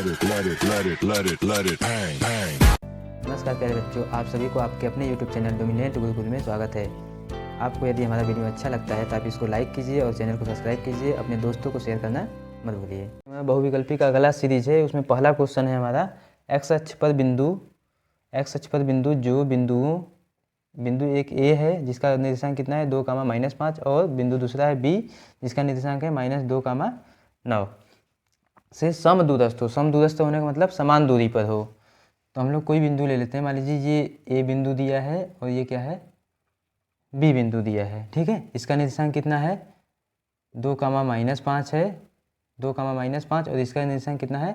नमस्कार प्यारे बच्चों, आप सभी को आपके अपने YouTube चैनल डोमिनेट गुरुकुल में स्वागत है। आपको यदि हमारा वीडियो अच्छा लगता है तो आप इसको लाइक कीजिए और चैनल को सब्सक्राइब कीजिए। अपने दोस्तों को शेयर करना मत भूलिए। बहुविकल्पी का अगला सीरीज है, उसमें पहला क्वेश्चन है हमारा एक्स अक्ष पर बिंदु जो बिंदु एक ए है जिसका निर्देशांक कितना है 2, -5 और बिंदु दूसरा है बी जिसका निर्देशांक है -2, 9 से समदूरस्थ हो। समदूरस्थ होने का मतलब समान दूरी पर हो। तो हम लोग कोई बिंदु ले लेते हैं। मान लीजिए ये ए बिंदु दिया है और ये क्या है, बी बिंदु दिया है। ठीक है, इसका निर्देशांक कितना है 2, -5 है, 2, -5 और इसका निर्देशांक कितना है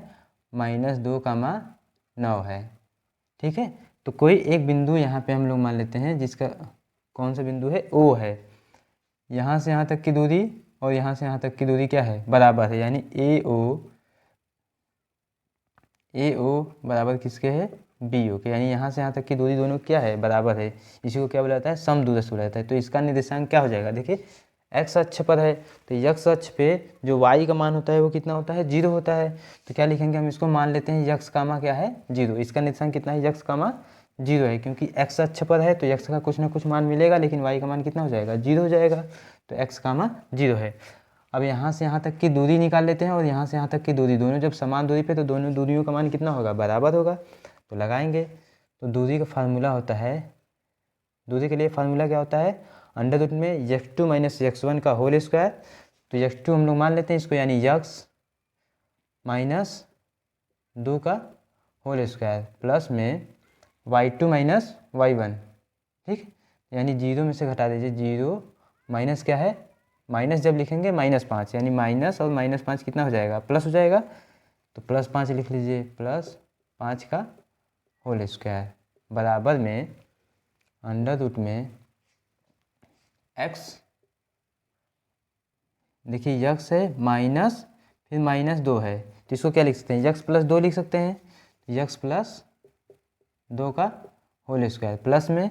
-2, 9 है। ठीक है, तो कोई एक बिंदु यहाँ पे हम लोग मान लेते हैं जिसका कौन सा बिंदु है, ओ है। यहाँ से यहाँ तक की दूरी और यहाँ से यहाँ तक की दूरी क्या है, बराबर है, यानी ए ओ बराबर किसके है, बी ओ के, यानी यहाँ से यहाँ तक की दूरी दोनों क्या है, बराबर है। इसी को क्या बोला जाता है, समदूरस्थ बोला जाता है। तो इसका निर्देशांक क्या हो जाएगा, देखिए एक्स अक्ष पर है तो एक्स अक्ष पे जो वाई का मान होता है वो कितना होता है, 0 होता है। तो क्या लिखेंगे हम, इसको मान लेते हैं यक्स कामा क्या है, 0। इसका निर्देशांक कितना है, यक्स कामा 0 है, क्योंकि एक्स अक्ष पर है तो एक्स का कुछ ना कुछ मान मिलेगा, लेकिन वाई का मान कितना हो जाएगा, 0 हो जाएगा। तो एक्स कामा 0 है। अब यहाँ से यहाँ तक की दूरी निकाल लेते हैं और यहाँ से यहाँ तक की दूरी, दोनों जब समान दूरी पे तो दोनों दूरियों का मान कितना होगा, बराबर होगा। तो लगाएंगे, तो दूरी का फार्मूला होता है, दूरी के लिए फार्मूला क्या होता है, अंडर रूट में x2 - x1 का होल स्क्वायर। तो x2 हम लोग मान लेते हैं इसको, यानी x -2 का होल स्क्वायर प्लस में y2 - y1। ठीक, यानी 0 में से घटा दीजिए, 0 माइनस क्या है, माइनस जब लिखेंगे -5, यानी माइनस और -5 कितना हो जाएगा, प्लस हो जाएगा। तो +5 लिख लीजिए, +5 का होल स्क्वायर बराबर में अंडर रूट में x, देखिए x है माइनस फिर -2 है, तो इसको क्या लिख सकते हैं, x + 2 लिख सकते हैं। x + 2 का होल स्क्वायर प्लस में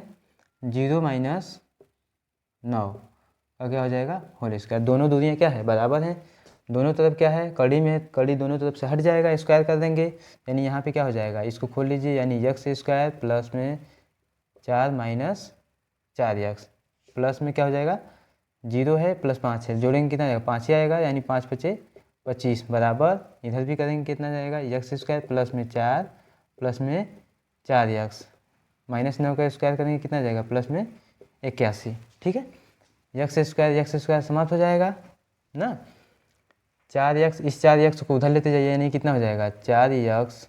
0 - 9 का क्या हो जाएगा, होल स्क्वायर। दोनों दूरियाँ क्या है, बराबर हैं। दोनों तरफ क्या है, कड़ी में कड़ी दोनों तरफ से हट जाएगा, स्क्वायर कर देंगे, यानी यहाँ पे क्या हो जाएगा, इसको खोल लीजिए, यानी x² प्लस में 4 - 4x प्लस में क्या हो जाएगा, 0 है प्लस 5 है, जोड़ेंगे कितना जाएगा, 5 ही आएगा, यानी 5 × 5 = 25 बराबर, इधर भी करेंगे कितना जाएगा, x² प्लस में 4 प्लस में 4x -9 का स्क्वायर करेंगे कितना जाएगा, प्लस में 81। ठीक है, x² समाप्त हो जाएगा ना। 4x, इस 4x को उधर लेते जाइए, यानी कितना हो जाएगा, 4x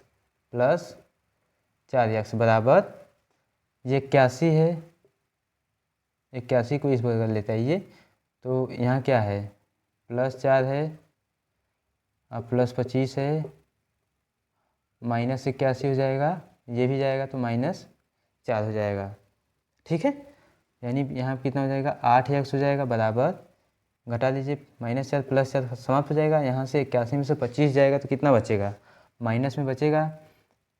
प्लस 4x बराबर ये 81 है, 81 को इस बगल लेते आइए। तो यहाँ क्या है, +4 है और +25 है, -81 हो जाएगा, ये भी जाएगा तो -4 हो जाएगा। ठीक है, यानी यहाँ कितना हो जाएगा, 8x हो जाएगा बराबर, घटा दीजिए, -4 + 4 समाप्त हो जाएगा। यहाँ से 81 में से 25 जाएगा तो कितना बचेगा, माइनस में बचेगा,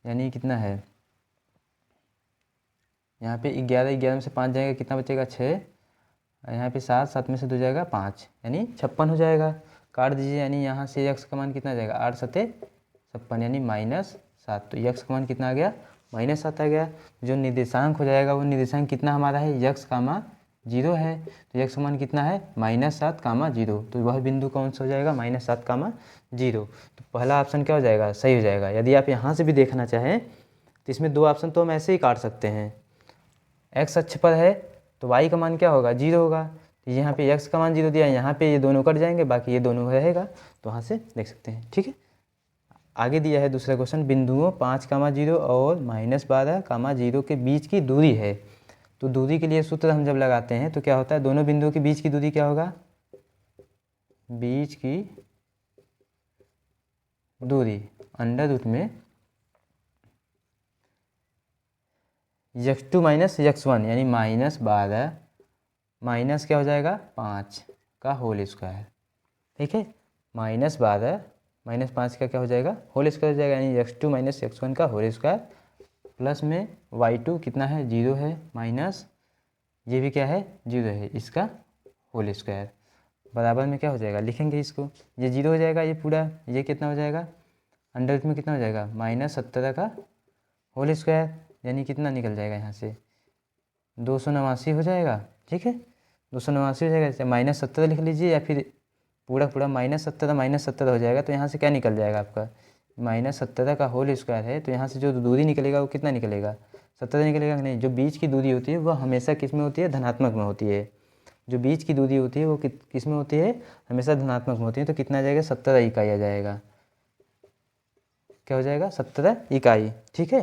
यानी कितना है, यहाँ पे 11 में से 5 जाएगा, कितना बचेगा, 6। यहाँ पे 7 में से 2 जाएगा 5, यानी 56 हो जाएगा। काट दीजिए, यानी यहाँ से x का मान कितना जाएगा, 8 × 7 = 56, यानी -7। तो x का मान कितना आ गया, -7 आ गया। जो निर्देशांक हो जाएगा वो निर्देशांक कितना हमारा है, x, 0 है। तो x का मान कितना है, -7, 0। तो वह बिंदु कौन सा हो जाएगा, -7, 0। तो पहला ऑप्शन क्या हो जाएगा, सही हो जाएगा। यदि आप यहाँ से भी देखना चाहें तो इसमें 2 ऑप्शन तो हम ऐसे ही काट सकते हैं। एक्स अक्ष पर है तो y का मान क्या होगा, 0 होगा। तो यहाँ पे x का मान 0 दिया है, यहाँ पे ये दोनों कट जाएंगे, बाकी ये दोनों रहेगा। तो वहाँ से देख सकते हैं। ठीक है, आगे दिया है दूसरा क्वेश्चन, बिंदुओं 5, 0 और -12, 0 के बीच की दूरी है। तो दूरी के लिए सूत्र हम जब लगाते हैं तो क्या होता है, दोनों बिंदुओं के बीच की दूरी क्या होगा, बीच की दूरी अंडर रूट में x2 - x1, यानी -12 माइनस क्या हो जाएगा, 5 का होल स्क्वायर। ठीक है, -12 - 5 का क्या हो जाएगा, होल स्क्वायर हो जाएगा, यानी x2 - x1 का होल स्क्वायर प्लस में y2 कितना है, 0 है, माइनस ये भी क्या है, 0 है, इसका होल स्क्वायर बराबर में क्या हो जाएगा, लिखेंगे इसको, ये 0 हो जाएगा, ये पूरा, ये कितना हो जाएगा अंडर रूट में कितना हो जाएगा -17 का होल स्क्वायर, यानी कितना निकल जाएगा यहाँ से 289 हो जाएगा। ठीक है, 289 हो जाएगा। -17 लिख लीजिए या फिर पूरा पूरा -17 हो जाएगा। तो यहाँ से क्या निकल जाएगा आपका -17 का होल स्क्वायर है, तो यहाँ से जो दूरी निकलेगा वो कितना निकलेगा 17 निकलेगा कि नहीं। जो बीच की दूरी होती है वह हमेशा किस में होती है, धनात्मक में होती है। जो बीच की दूरी होती है वो किस में होती है, हमेशा धनात्मक में होती है। तो कितना आ जाएगा 17 इकाई आ जाएगा। क्या हो जाएगा 17 इकाई। ठीक है,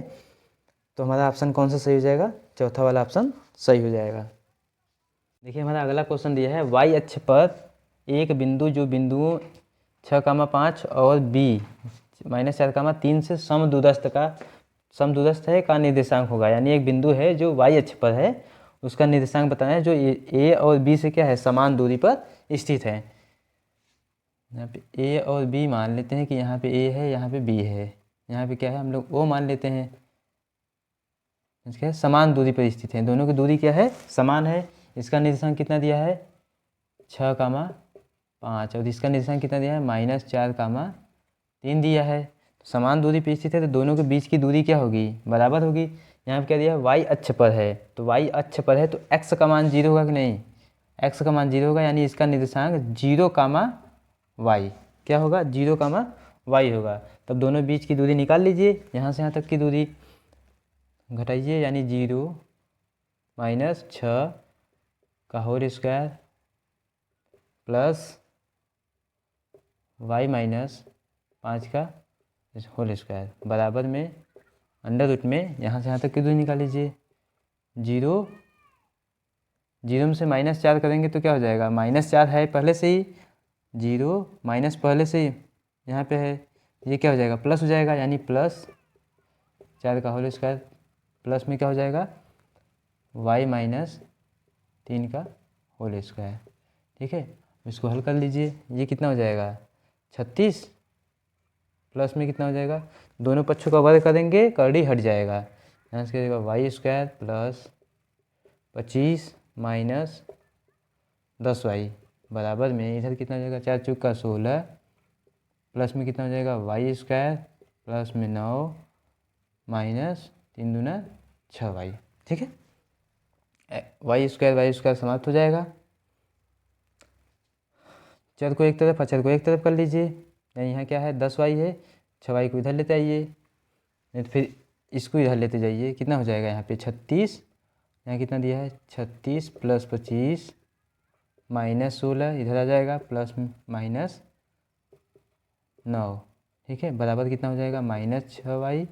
तो हमारा ऑप्शन कौन सा सही हो जाएगा, चौथा वाला ऑप्शन सही हो जाएगा। देखिए हमारा अगला क्वेश्चन दिया है y अक्ष पर एक बिंदु जो बिंदुओं 6,5 और b -4,3 से समदूरस्थ है का निर्देशांक होगा। यानी एक बिंदु है जो y अक्ष पर है, उसका निर्देशांक बताना है जो a और b से क्या है, समान दूरी पर स्थित है। यहाँ पे a और b मान लेते हैं कि यहाँ पे a है, यहाँ पे b है, यहाँ पे क्या है हम लोग o मान लेते हैं। क्या है, समान दूरी पर स्थित है, दोनों की दूरी क्या है, समान है। इसका निर्देशांक कितना दिया है 6,5 और इसका निर्देशांक कितना दिया है -4,3 दिया है। तो समान दूरी पर स्थित है तो दोनों के बीच की दूरी क्या होगी, बराबर होगी। यहाँ पे क्या दिया है y अक्ष पर है, तो y अक्ष पर है तो x का मान 0 होगा कि नहीं, x का मान 0 होगा, यानी इसका निर्देशांक 0,y क्या होगा 0,y होगा। तब दोनों बीच की दूरी निकाल लीजिए, यहाँ से यहाँ तक की दूरी घटाइए, यानी 0 -6 का होल स्क्वायर प्लस y -5 का होल स्क्वायर बराबर में अंडर रूट में यहाँ से यहाँ तक की दूरी निकाल लीजिए। 0 में से -4 करेंगे तो क्या हो जाएगा, -4 है पहले से ही, 0 माइनस पहले से ही यहाँ पे है, ये क्या हो जाएगा प्लस हो जाएगा, यानी +4 का होल स्क्वायर प्लस में क्या हो जाएगा y -3 का होल स्क्वायर। ठीक है, इसको हल कर लीजिए, ये कितना हो जाएगा 36 प्लस में कितना हो जाएगा, दोनों पक्षों का वर्ग करेंगे करड़ी हट जाएगा, यहाँ से क्या जाएगा y² प्लस 25 माइनस 10y बराबर में इधर कितना हो जाएगा 4 चौक का 16 प्लस में कितना हो जाएगा y² प्लस में 9 माइनस 3 दूना 6y। ठीक है, y² समाप्त हो जाएगा। चर को एक तरफ अचर को एक तरफ कर लीजिए, यानी यहाँ क्या है 10y है, 6y को इधर लेते आइए, नहीं तो फिर इसको इधर लेते जाइए, कितना हो जाएगा यहाँ पे 36, यहाँ कितना दिया है 36 प्लस 25 माइनस 16 इधर आ जाएगा प्लस माइनस 9। ठीक है, बराबर कितना हो जाएगा -6y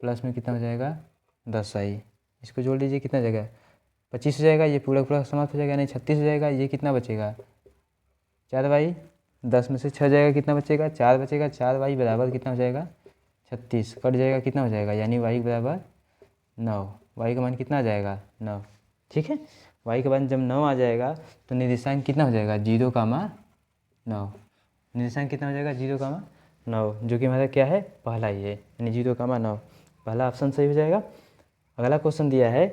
प्लस में कितना हो जाएगा 10y, इसको जोड़ लीजिए कितना जाएगा 25 हो जाएगा, ये पूरा पूरा समाप्त हो जाएगा, नहीं 36 हो जाएगा, ये कितना बचेगा 4y, 10 में से 6 जाएगा कितना बचेगा 4 बचेगा, 4y बराबर कितना हो जाएगा 36, कट जाएगा कितना हो जाएगा, यानी y बराबर 9, y का मान कितना आ जाएगा 9। ठीक है, y का मान जब 9 आ जाएगा तो निर्देशांक कितना हो जाएगा 0,9, निर्देशांक कितना हो जाएगा 0,9, जो कि हमारा क्या है पहला ही है, यानी 0,9, पहला ऑप्शन सही हो जाएगा। अगला क्वेश्चन दिया है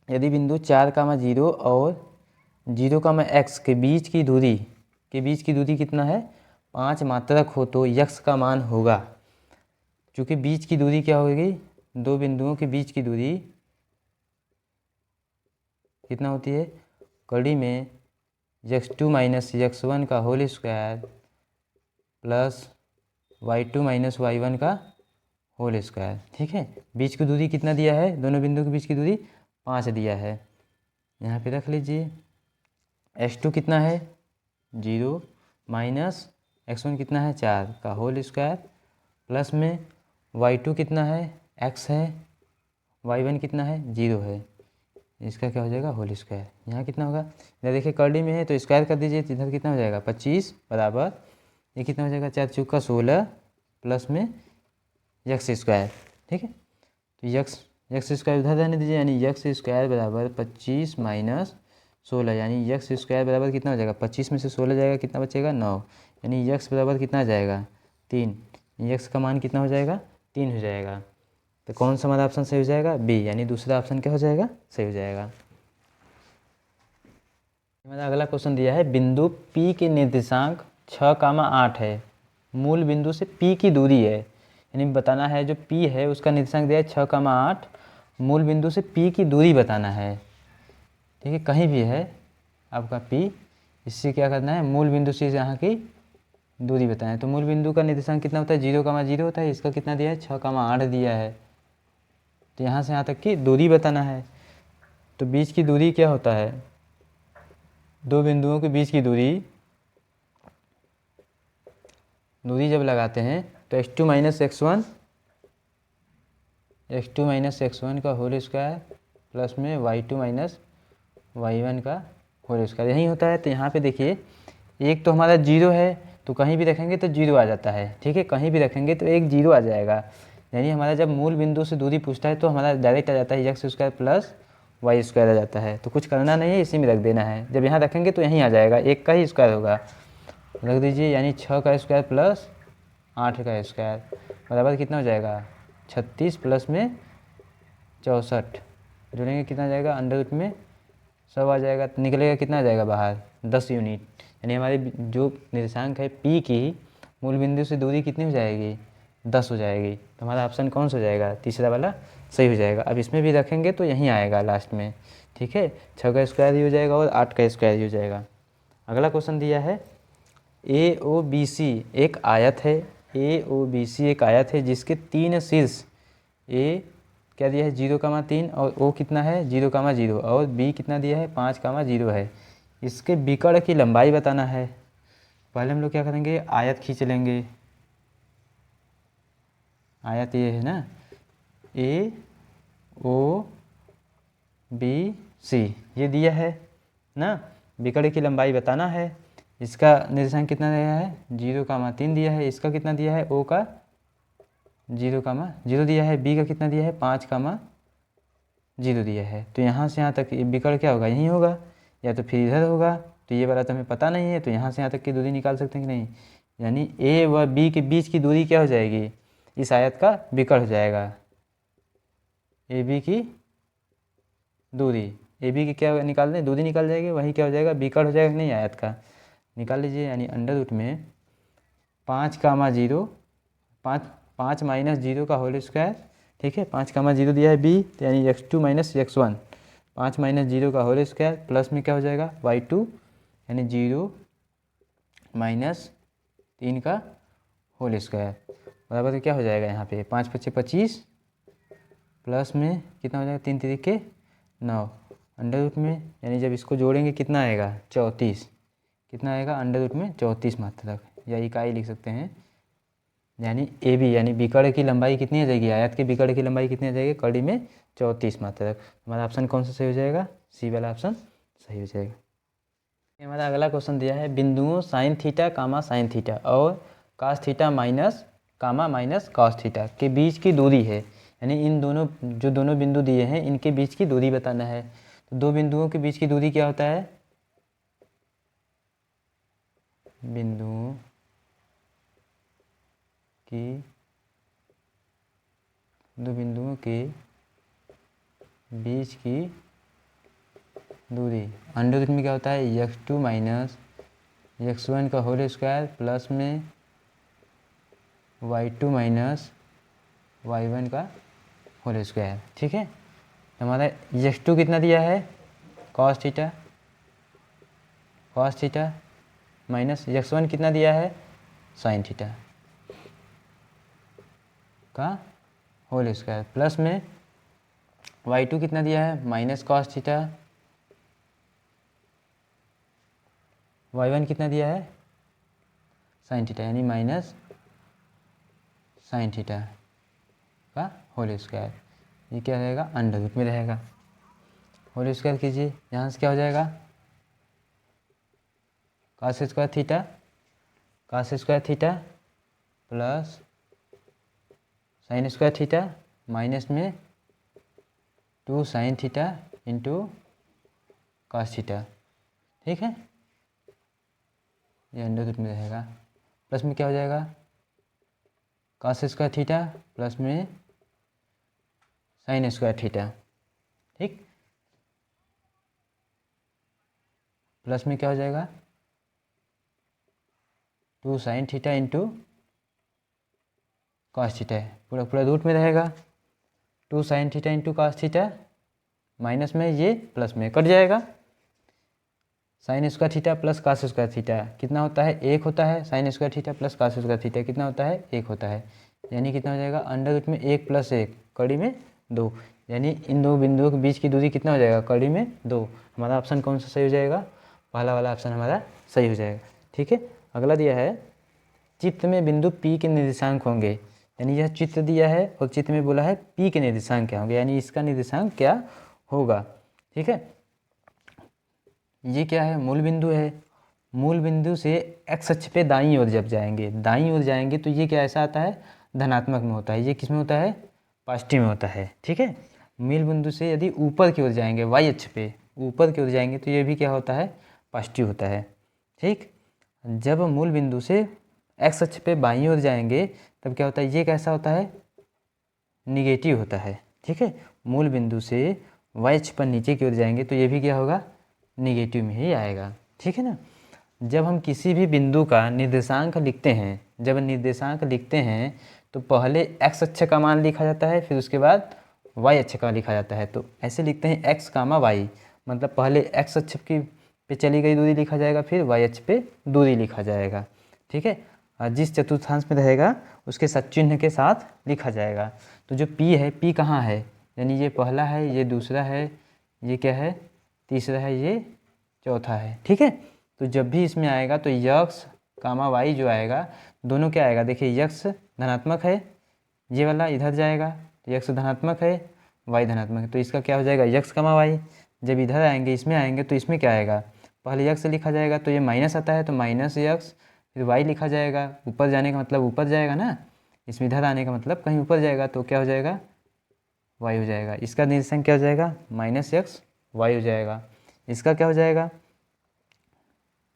यदि बिंदु 4,0 और 0,x के बीच की दूरी कितना है 5 मात्रक हो तो यक्स का मान होगा। चूँकि बीच की दूरी क्या होगी, दो बिंदुओं के बीच की दूरी कितना होती है, कड़ी में x2 माइनस x1 का whole square plus y2 minus y1 का होल स्क्वायर। ठीक है, बीच की दूरी कितना दिया है, दोनों बिंदुओं के बीच की दूरी 5 दिया है, यहाँ पे रख लीजिए। x2 कितना है 0 माइनस x1 कितना है 4 का होल स्क्वायर प्लस में y2 कितना है x है, y1 कितना है 0 है, इसका क्या हो जाएगा होल स्क्वायर। यहाँ कितना होगा, इधर देखिए कर्ली में है तो स्क्वायर कर दीजिए, इधर कितना हो जाएगा 25 बराबर ये कितना हो जाएगा 4 चौक का 16 प्लस में x²। ठीक है, तो x² उधर रहने दीजिए, यानी x² बराबर 25 माइनस 16, यानी x² बराबर कितना हो जाएगा 25 में से 16 जाएगा कितना बचेगा 9, यानी x बराबर कितना आ जाएगा 3, x का मान कितना हो जाएगा 3 हो जाएगा। तो कौन सा हमारा ऑप्शन सही हो जाएगा बी, यानी दूसरा ऑप्शन क्या हो जाएगा सही हो जाएगा। हमारा अगला क्वेश्चन दिया है बिंदु P के निर्देशांक 6,8 है मूल बिंदु से P की दूरी है, यानी बताना है जो P है उसका निर्देशांक दिया है 6,8, मूल बिंदु से P की दूरी बताना है। ठीक है, कहीं भी है आपका P, इससे क्या करना है, मूल बिंदु से यहाँ की दूरी बताना है। तो मूल बिंदु का निर्देशांक कितना होता है, 0,0 होता है, इसका कितना दिया है, 6,8 दिया है। तो यहाँ से यहाँ तक की दूरी बताना है। तो बीच की दूरी क्या होता है, दो बिंदुओं के बीच की दूरी जब लगाते हैं तो x2 माइनस x1 का होल स्क्वायर प्लस में y2 माइनस y1 का होल स्क्वायर, यही होता है। तो यहाँ पे देखिए, एक तो हमारा 0 है, तो कहीं भी रखेंगे तो 0 आ जाता है। ठीक है, कहीं भी रखेंगे तो एक 0 आ जाएगा, यानी हमारा जब मूल बिंदु से दूरी पूछता है तो हमारा डायरेक्ट आ जाता है x square plus y square आ जाता है। तो कुछ करना नहीं है, इसी में रख देना है। जब यहाँ रखेंगे तो यहीं आ जाएगा, एक का ही स्क्वायर होगा, रख दीजिए, यानी 6 का स्क्वायर प्लस 8 का स्क्वायर बराबर कितना हो जाएगा, 36 प्लस में 64, जोड़ेंगे कितना आ जाएगा, अंडर रूट में 100 आ जाएगा, तो निकलेगा कितना आ जाएगा बाहर, 10 यूनिट। यानी हमारे जो निर्देशांक है P की मूल बिंदु से दूरी कितनी हो जाएगी, 10 हो जाएगी। तो हमारा ऑप्शन कौन सा हो जाएगा, तीसरा वाला सही हो जाएगा। अब इसमें भी रखेंगे तो यहीं आएगा लास्ट में। ठीक है, 6 का स्क्वायर ही हो जाएगा और 8 का स्क्वायर ही हो जाएगा। अगला क्वेश्चन दिया है AOBC एक आयत है, AOBC एक आयत है जिसके 3 शीर्ष A क्या दिया है 0,3 और O कितना है 0,0 और B कितना दिया है 5,0 है। इसके विकर्ण की लंबाई बताना है। पहले हम लोग क्या करेंगे, आयत खींच लेंगे। आयत ये है ना, AOBC ये दिया है ना, विकर्ण की लंबाई बताना है। इसका निर्देशांक कितना दिया है 0,3 दिया है, इसका कितना दिया है O का 0,0 दिया है, B का कितना दिया है 5,0 दिया है। तो यहाँ से यहाँ तक विकर्ण क्या होगा, यहीं होगा, या तो फिर इधर होगा। तो ये वाला तो हमें पता नहीं है, तो यहाँ से यहाँ तक की दूरी निकाल सकते हैं कि नहीं, यानी A व B के बीच की दूरी क्या हो जाएगी, इस आयत का विकर्ण हो जाएगा। AB की दूरी, AB की क्या निकाल दें, दूरी निकाल जाएगी, वही क्या हो जाएगा, विकर्ण हो जाएगा कि नहीं आयत का, निकाल लीजिए। यानी अंडर रूट में 5,0 5 माइनस 0 का होल स्क्वायर। ठीक है, 5,0 दिया है B, तो यानी x2 माइनस x1, 5 माइनस 0 का होल स्क्वायर प्लस में क्या हो जाएगा y2, यानी 0 माइनस 3 का होल स्क्वायर बराबर क्या हो जाएगा, यहाँ पे 5 × 5 = 25 प्लस में कितना हो जाएगा 3 × 3 = 9 अंडर रूट में, यानी जब इसको जोड़ेंगे कितना आएगा 34, कितना आएगा अंडर रूट में 34 मात्रक, या इकाई लिख सकते हैं। यानी AB यानी विकर्ण की लंबाई कितनी आ जाएगी, आयत के विकर्ण की लंबाई कितनी आ जाएगी कड़ी में 34 मात्रक। हमारा ऑप्शन कौन सा सही हो जाएगा, सी वाला ऑप्शन सही हो जाएगा। हमारा अगला क्वेश्चन दिया है, बिंदुओं sine theta comma sine theta और cos theta minus comma minus cos theta के बीच की दूरी है, यानी इन दोनों जो दोनों बिंदु दिए हैं इनके बीच की दूरी बताना है। तो दो बिंदुओं के बीच की दूरी क्या होता है, बिंदुओं की दो बिंदुओं के बीच की दूरी अंडर रूट में क्या होता है x2 माइनस x1 का होल स्क्वायर प्लस में y2 माइनस y1 का होल स्क्वायर। ठीक है, हमारा x2 कितना दिया है cos थीटा माइनस x1 कितना दिया है sin थीटा का होल स्क्वायर प्लस में y2 कितना दिया है माइनस कॉस थीटा, y1 कितना दिया है साइन थीटा, यानी माइनस साइन थीटा का होल स्क्वायर। ये क्या रहेगा अंडर रूट में रहेगा, होल स्क्वायर कीजिए, यहाँ से क्या हो जाएगा cos square theta plus sine square theta minus में 2 sine theta into cos theta. ठीक है, ये अंडर रूट में रहेगा, प्लस में क्या हो जाएगा cos स्क्वायर थीटा प्लस में साइन स्क्वायर थीटा। ठीक, प्लस में क्या हो जाएगा 2 sine theta into cos theta है, पूरा पूरा रूट में रहेगा, 2 sin theta into cos theta, minus में ये प्लस में कट जाएगा, sine square theta plus cos square theta कितना होता है, 1 होता है, sine square theta plus cos square theta कितना होता है, 1 होता है, यानी कितना हो जाएगा, अंडर रूट में 1 + 1 कड़ी में 2, यानी इन दो बिंदुओं के बीच की दूरी कितना हो जाएगा, कड़ी में 2। हमारा ऑप्शन कौन सा सही हो जाएगा, पहला वाला ऑप्शन हमारा सही हो जाएगा। ठीक है, अगला दिया है चित्र में बिंदु P के निर्देशांक होंगे, यानी यह चित्र दिया है और चित्र में बोला है P के निर्देशांक क्या होंगे, यानी इसका निर्देशांक क्या होगा। ठीक है, ये क्या है, मूल बिंदु है, मूल बिंदु से एक्स अक्ष पे दाईं ओर जब जाएंगे, दाईं ओर जाएंगे तो ये क्या ऐसा आता है, धनात्मक में होता है, ये किस में होता है, पॉजिटिव में होता है। ठीक है, मूल बिंदु से यदि ऊपर की ओर जाएंगे, वाई अक्ष पे ऊपर की ओर जाएंगे तो ये भी क्या होता है, पॉजिटिव होता है। ठीक, जब मूल बिंदु से एक्स अक्ष पे बाईं ओर जाएंगे तब क्या होता है, ये कैसा होता है, निगेटिव होता है। ठीक है, मूल बिंदु से वाई अक्ष पर नीचे की ओर जाएंगे तो ये भी क्या होगा, निगेटिव में ही आएगा। ठीक है ना, जब हम किसी भी बिंदु का निर्देशांक लिखते हैं, जब निर्देशांक लिखते हैं तो पहले एक्स अक्ष का मान लिखा जाता है, फिर उसके बाद वाई अक्ष का लिखा जाता है। तो ऐसे लिखते हैं एक्स कामा वाई, मतलब पहले एक्स अक्ष की पे चली गई दूरी लिखा जाएगा, फिर वाई अक्ष पे दूरी लिखा जाएगा। ठीक है, और जिस चतुर्थांश में रहेगा उसके सचिन्ह के साथ लिखा जाएगा। तो जो पी है, पी कहाँ है, यानी ये पहला है, ये दूसरा है, ये क्या है, तीसरा है, ये चौथा है। ठीक है, तो जब भी इसमें आएगा तो यक्स कामा वाई जो आएगा, दोनों क्या आएगा, देखिए यक्स धनात्मक है, ये वाला इधर जाएगा तो यक्स धनात्मक है, वाई धनात्मक है, तो इसका क्या हो जाएगा, यक्स कामा वाई। जब इधर आएंगे, इसमें आएंगे तो इसमें क्या आएगा, पहले यक्स लिखा जाएगा तो ये माइनस आता है तो माइनस यक्स, फिर वाई लिखा जाएगा, ऊपर जाने का मतलब ऊपर जाएगा ना, इसमें इधर आने का मतलब कहीं ऊपर जाएगा तो क्या हो जाएगा, वाई हो जाएगा। इसका निर्देशांक क्या हो जाएगा, माइनस एक्स वाई हो जाएगा। इसका क्या हो जाएगा,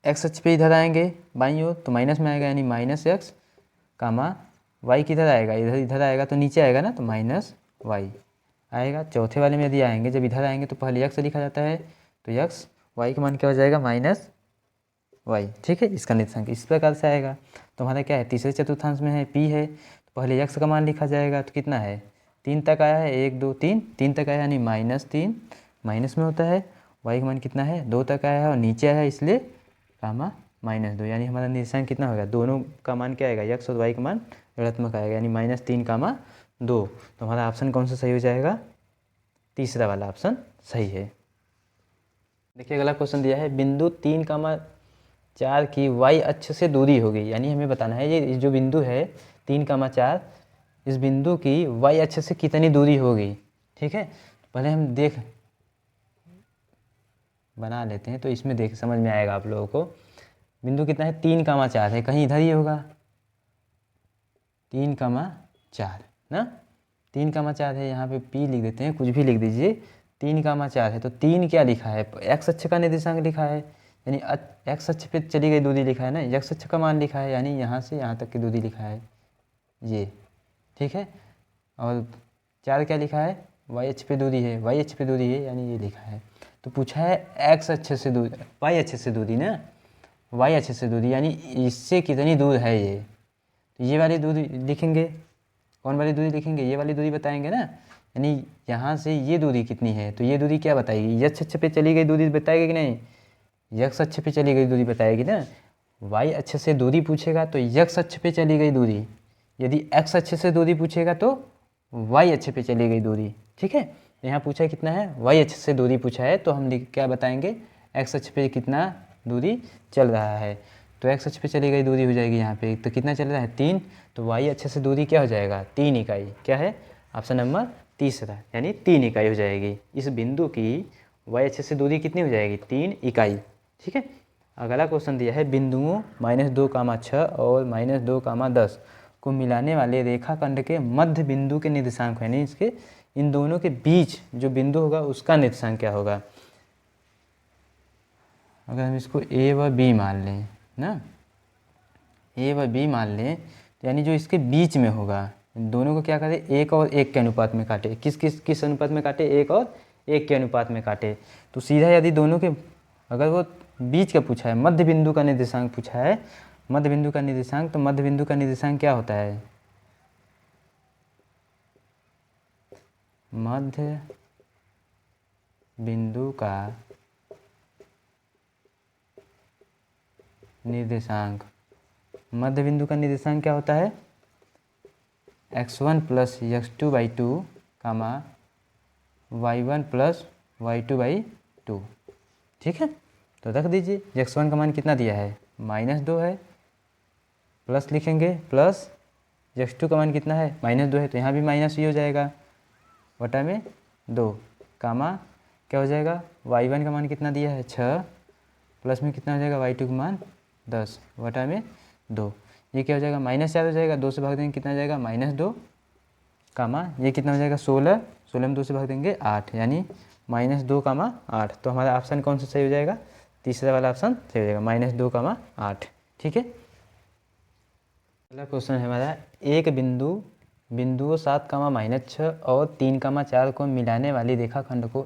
एक्स अक्ष पे इधर आएंगे बाईं ओर तो माइनस में आएगा, यानी माइनस एक्स कामा वाई किधर आएगा, इधर इधर आएगा तो नीचे आएगा ना, तो माइनस वाई आएगा। चौथे वाले में यदि आएंगे, जब इधर आएंगे तो पहले यक्स लिखा जाता है तो यक्स, वाई का मान क्या हो जाएगा, माइनस वाई। ठीक है, इसका निर्देशांक इस प्रकार से आएगा। तो हमारा क्या है, तीसरे चतुर्थांश में है पी है, तो पहले यक्स का मान लिखा जाएगा, तो कितना है, 3 तक आया है, 1 2 3, 3 तक आया यानी -3 माइनस में होता है, वाई का मान कितना है, 2 तक आया है और नीचे आया है इसलिए कामा -2, यानी हमारा निर्देशांक कितना होगा, दोनों का मान क्या आएगा, यक्स और वाई का मान ऋणात्मक आएगा, यानी -3 कामा 2। तो हमारा ऑप्शन कौन सा सही हो जाएगा, तीसरा वाला ऑप्शन सही है। देखिए अगला क्वेश्चन दिया है, बिंदु 3 कामा 4 की वाई अक्ष से दूरी होगी, यानी हमें बताना है ये जो बिंदु है 3 कामा 4, इस बिंदु की वाई अक्ष से कितनी दूरी होगी। ठीक है, पहले हम देख बना लेते हैं तो इसमें देख समझ में आएगा आप लोगों को। बिंदु कितना है, 3 कामा 4 है, कहीं इधर ही होगा, 3 कामा 4 ना, 3 कामा 4 है, यहाँ पे पी लिख देते हैं, कुछ भी लिख दीजिए, 3 कामा 4 है तो 3 क्या लिखा है, एक्स अक्ष का निर्देशांक लिखा है, यानी एक्स अक्ष पे चली गई दूरी लिखा है ना, एक्स अक्ष का मान लिखा है, यानी यहाँ से यहाँ तक की दूरी लिखा है ये। ठीक है, और 4 क्या लिखा है, वाई अक्ष पे दूरी है, वाई अक्ष पे दूरी है, यानी ये लिखा है। तो पूछा है एक्स अक्ष से दूरी, वाई अक्ष से दूरी ना, वाई अक्ष से दूरी यानी इससे कितनी दूर है ये, तो ये वाली दूरी लिखेंगे, कौन वाली दूरी लिखेंगे, ये वाली दूरी बताएंगे ना, यानी यहाँ से ये दूरी कितनी है, तो ये दूरी क्या बताएगी, यक्ष अक्ष पे चली गई दूरी बताएगी कि नहीं, यक्ष अक्ष पे चली गई दूरी बताएगी ना। वाई अक्ष से दूरी पूछेगा तो यक्ष अक्ष पे चली गई दूरी, यदि एक्स अक्ष से दूरी पूछेगा तो वाई अक्ष पे चली गई दूरी। ठीक है, यहाँ पूछा कितना है, वाई अक्ष से दूरी पूछा है, तो हम क्या बताएंगे, एक्स अक्ष पे कितना दूरी चल रहा है, तो एक्स अक्ष पे चली गई दूरी हो जाएगी यहाँ पे, तो कितना चल रहा है 3, तो वाई अक्ष से दूरी क्या हो जाएगा, 3 इकाई, क्या है ऑप्शन नंबर तीसरा, यानी 3 इकाई हो जाएगी। इस बिंदु की वाई अक्ष से दूरी कितनी हो जाएगी, 3 इकाई। ठीक है, अगला क्वेश्चन दिया है, बिंदुओं -2 कामा 6 और -2 कामा 10 को मिलाने वाले रेखाखंड के मध्य बिंदु के निर्देशांक, यानी इसके इन दोनों के बीच जो बिंदु होगा उसका निर्देशांक क्या होगा। अगर हम इसको ए व बी मान लें ना, ए व बी मान लें तो यानी जो इसके बीच में होगा, दोनों को क्या करें, 1 और 1 के अनुपात में काटे, किस अनुपात में काटे, 1 और 1 के अनुपात में काटे। तो सीधा यदि दोनों के, अगर वो बीच का पूछा है, मध्य बिंदु का निर्देशांक पूछा है, मध्य बिंदु का निर्देशांक, तो मध्य बिंदु का निर्देशांक क्या होता है, मध्य बिंदु का निर्देशांक, मध्य बिंदु का निर्देशांक क्या होता है, x1 प्लस x2/2 कामा y1 प्लस y2/2। ठीक है, तो रख दीजिए। x1 का मान कितना दिया है, -2 है, प्लस लिखेंगे, प्लस x2 का मान कितना है, -2 है, तो यहाँ भी माइनस ही हो जाएगा, बटा में 2 कामा क्या हो जाएगा, y1 का मान कितना दिया है 6, प्लस में कितना हो जाएगा y2 का मान 10 बटा में 2। ये क्या हो जाएगा, -4 हो जाएगा, 2 से भाग देंगे कितना हो जाएगा, -2 कामा ये कितना हो जाएगा 16, 16 में 2 से भाग देंगे 8, यानी -2 कामा 8। तो हमारा ऑप्शन कौन सा सही हो जाएगा, तीसरा वाला ऑप्शन सही हो जाएगा, -2 कामा 8। ठीक है, अगला क्वेश्चन है हमारा, एक बिंदुओं 7 कामा -6 और 3 कामा 4 को मिलाने वाली रेखाखंड को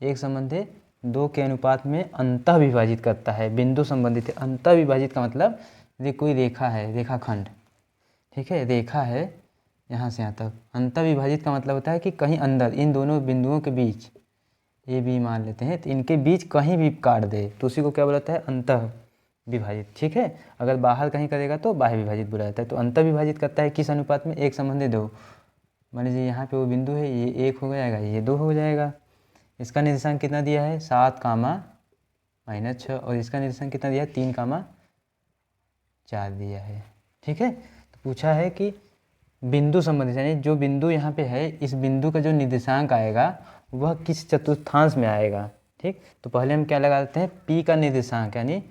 एक संबंधी 2 के अनुपात में अंतः विभाजित करता है। बिंदु संबंधित है, अंतः विभाजित का मतलब ये कोई रेखा है, रेखाखंड, ठीक है, रेखा है यहाँ से यहाँ तक। अंतः विभाजित का मतलब होता है कि कहीं अंदर इन दोनों बिंदुओं के बीच, ए बी मान लेते हैं, तो इनके बीच कहीं भी काट दे तो उसी को क्या बोलता है, अंतः विभाजित। ठीक है, अगर बाहर कहीं करेगा तो बाह्य विभाजित बोला जाता है। तो अंतः विभाजित करता है किस अनुपात में, एक संबंधी 2। मान लीजिए यहाँ पे वो बिंदु है, ये 1 हो जाएगा, ये 2 हो जाएगा। इसका निर्देशांक कितना दिया है, 7 कामा -6, और इसका निर्देशांक कितना दिया है, 3 कामा 4 दिया है। ठीक है, तो पूछा है कि बिंदु संबंधित, यानी जो बिंदु यहाँ पे है, इस बिंदु का जो निर्देशांक आएगा वह किस चतुर्थांश में आएगा। ठीक, तो पहले हम क्या लगा देते हैं, P का निर्देशांक, यानी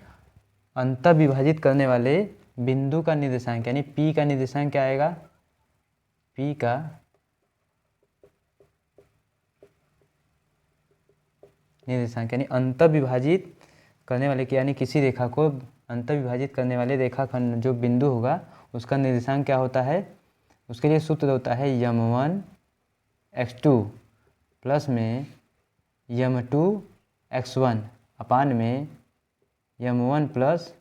अंतः विभाजित करने वाले बिंदु का निर्देशांक, यानी P का निर्देशांक क्या आएगा, P का निर्देशांक, यानी अंतः विभाजित करने वाले, यानी किसी रेखा को अंतः विभाजित करने वाले रेखाखंड जो बिंदु होगा उसका निर्देशांक क्या होता है, उसके लिए सूत्र होता है m1 x2 प्लस में m2 x1 अपान में m1 प्लस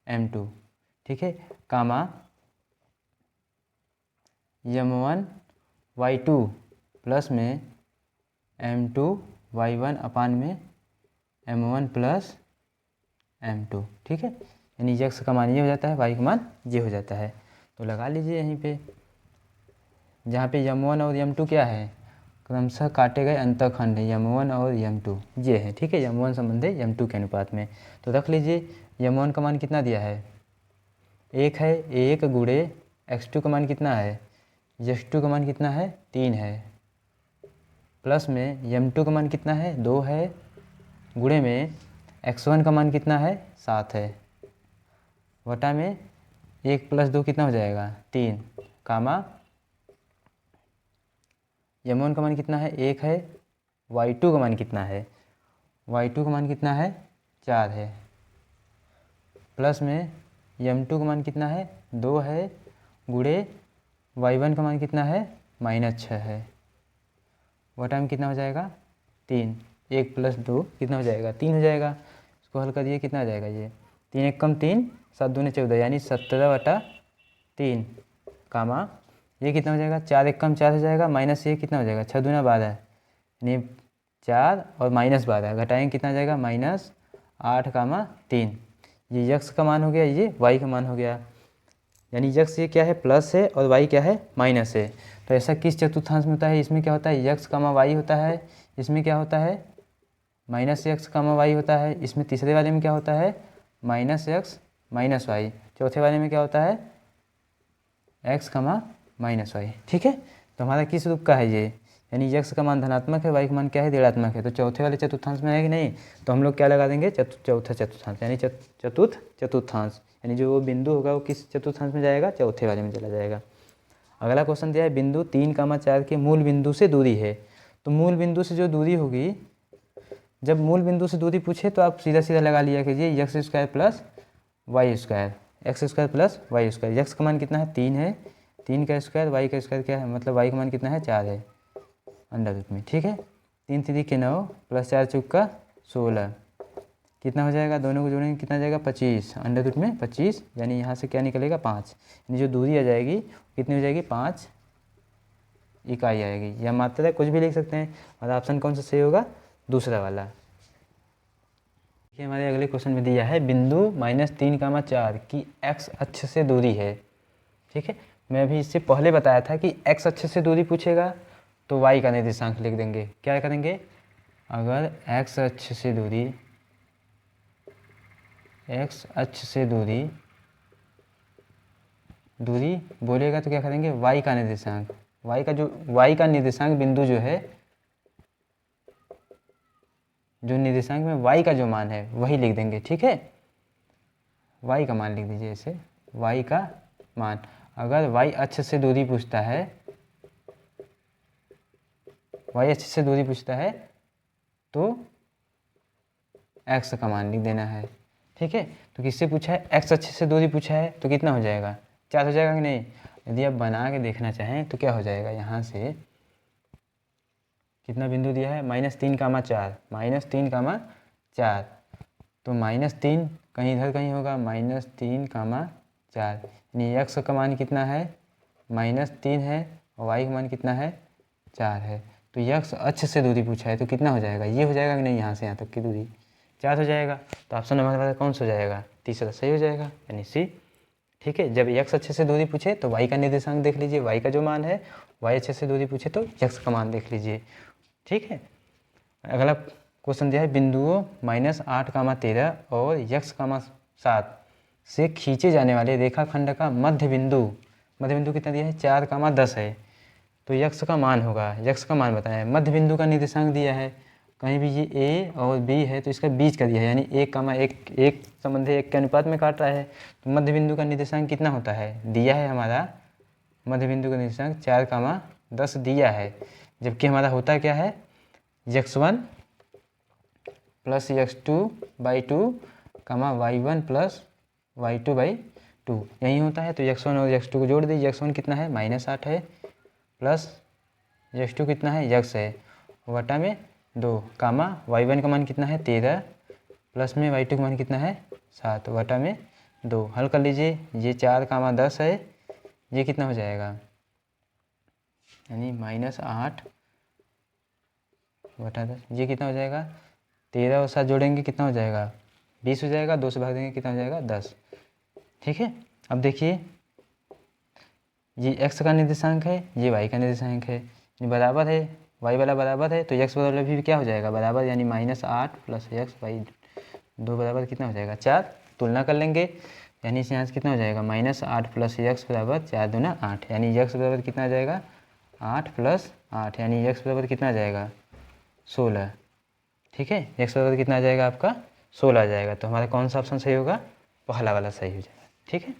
m2। ठीक है, कामा m1 y2 प्लस में m2 y1 अपान में m1 प्लस m2। ठीक है, यानी x का मान ये हो जाता है, y का मान ये हो जाता है। तो लगा लीजिए यहीं पे, जहाँ पे m1 और m2 क्या है, क्रमशः काटे गए अंतःखंड है, m1 और m2 ये है। ठीक है, m1 संबंध है m2 के अनुपात में। तो रख लीजिए m1 का मान कितना दिया है, 1 है, 1 गुणे x2 का मान कितना है, x2 का मान कितना है, 3 है, प्लस में m2 का मान कितना है, 2 है, गुणे में x1 का मान कितना है, 7 है, वटा में 1 प्लस 2 कितना हो जाएगा, 3, कामा m1 का मान कितना है, 1 है, y2 का मान कितना है, y2 का मान कितना है, 4 है, प्लस में m2 का मान कितना है, 2 है, गुणे y1 का मान कितना है, -6 है, वटा में कितना हो जाएगा, 3, 1 प्लस 2 कितना हो जाएगा, 3 हो जाएगा। इसको हल करिए, कितना हो जाएगा, ये 3 1 कम 3, 7 दूने 14, यानी 17/3, कामा ये कितना हो जाएगा, 4 1 कम 4 हो जाएगा, माइनस ये कितना हो जाएगा, 6 दूना 12, यानी 4 और -12 घटाएंगे कितना हो जाएगा, -8, ये x का मान हो गया, ये y का मान हो गया, यानी x ये क्या है, प्लस है, और y क्या है, माइनस है। तो ऐसा किस चतुर्थांश में होता है, इसमें क्या होता है, x, y होता है, इसमें क्या होता है, -x, y होता है, इसमें तीसरे वाले में क्या होता है, -x, -y, चौथे वाले में क्या होता है, x, -y। ठीक है, तो हमारा किस रूप का है ये, यानी x का मान धनात्मक है, y का मान क्या है, ऋणात्मक है। तो चौथे वाले चतुर्थांश में है कि नहीं, तो हम लोग क्या लगा देंगे, चौथा चतुर्थांश, यानी चतुर्थांश, यानी जो वो बिंदु होगा वो किस चतुर्थांश में जाएगा, चौथे वाले में चला जाएगा। अगला क्वेश्चन दिया है, बिंदु 3, 4 के मूल बिंदु से दूरी है। तो मूल बिंदु से जो दूरी होगी, जब मूल बिंदु से दूरी पूछे तो आप सीधा सीधा लगा लिया कीजिए, x² plus y², x² plus y²। x का मान कितना है, 3 है, 3 का स्क्वायर, y का स्क्वायर क्या है, मतलब y का मान कितना है, 4 है, अंडर रूट में। ठीक है, 3 3 के 9 प्लस 4 चौक का 16, कितना हो जाएगा, दोनों को जोड़ेंगे कितना जाएगा, 25, अंडर रूट में 25, यानी यहाँ से क्या निकलेगा, 5, यानी जो दूरी आ जाएगी कितनी हो जाएगी, 5 इकाई आएगी, या मात्रा कुछ भी लिख सकते हैं। और ऑप्शन कौन सा सही होगा? दूसरा वाला। देखिए हमारे अगले क्वेश्चन में दिया है बिंदु -3,4 की x अक्ष से दूरी है। ठीक है, मैं भी इससे पहले बताया था कि x अक्ष से दूरी पूछेगा तो y का निर्देशांक लिख देंगे। क्या करेंगे? अगर x अक्ष से दूरी बोलेगा तो क्या करेंगे? y का निर्देशांक, y का निर्देशांक बिंदु जो है, जो निर्देशांक में y का जो मान है वही लिख देंगे। ठीक है, y का मान लिख दीजिए ऐसे, y का मान। अगर y अक्ष से दूरी पूछता है, y अक्ष से दूरी पूछता है तो x का मान लिख देना है। ठीक है, तो किससे पूछा है? x अक्ष से दूरी पूछा है तो कितना हो जाएगा? 4 हो जाएगा कि नहीं? यदि आप बना के देखना चाहें तो क्या हो जाएगा? यहाँ से कितना बिंदु दिया है? -3,4, -3,4, तो -3 कहीं इधर कहीं होगा, -3,4, यानी x का मान कितना है? -3 है और y का मान कितना है? 4 है। तो x अक्ष से दूरी पूछा है तो कितना हो जाएगा? ये हो जाएगा कि नहीं? यहाँ से यहाँ तक की दूरी 4 हो जाएगा। तो ऑप्शन हमारे पास कौन सा हो जाएगा? तीसरा सही हो जाएगा, यानी सी। ठीक है, जब x अक्ष से दूरी पूछे तो y का निर्देशांक देख लीजिए, y का जो मान है, y अक्ष से दूरी पूछे तो x का मान देख लीजिए। ठीक है, अगला क्वेश्चन दिया है बिंदुओं -8,13 और x,7 से खींचे जाने वाले रेखाखंड का मध्य बिंदु कितना दिया है? 4,10 है। तो x का मान होगा, x का मान बताया है। मध्य बिंदु का निर्देशांक दिया है, कहीं भी ये a और b है तो इसका बीच का दिया है, यानी 1,1 एक संबंध 1 के अनुपात में काट रहा है। तो मध्य बिंदु का निर्देशांक कितना होता है? दिया है हमारा मध्य बिंदु का निर्देशांक 4,10 दिया है, जबकि हमारा होता क्या है? x1 + x2/2, y1 + y2/2 यही होता है। तो x1 और x2 को जोड़ दीजिए। x1 कितना है? -8 है, प्लस x2 कितना है? x है, वटा में 2, y1 का मान कितना है? 13, प्लस में y2 का मान कितना है? 7, वटा में 2। हल कर लीजिए, ये 4,10 है, ये कितना हो जाएगा? यानी -8 बटा 10, ये कितना हो जाएगा? 13 और 7 जोड़ेंगे कितना हो जाएगा? 20 हो जाएगा। 2 से भाग देंगे कितना हो जाएगा? 10। ठीक है, अब देखिए ये x का निर्देशांक है, ये y का निर्देशांक है, ये बराबर है, y वाला बराबर है तो x वाला भी क्या हो जाएगा? बराबर, यानी -8 + x/2 बराबर कितना हो जाएगा? 4। तुलना कर लेंगे, यानी इस यहाँ से कितना हो जाएगा? -8 + x बराबर 4 दूना 8, यानी x बराबर कितना आ जाएगा? 8 + 8, यानी x बराबर कितना आ जाएगा? 16। ठीक है, x बराबर कितना आ जाएगा आपका? 16 आ जाएगा। तो हमारा कौन सा ऑप्शन सही होगा? पहला वाला सही हो जाएगा। ठीक है।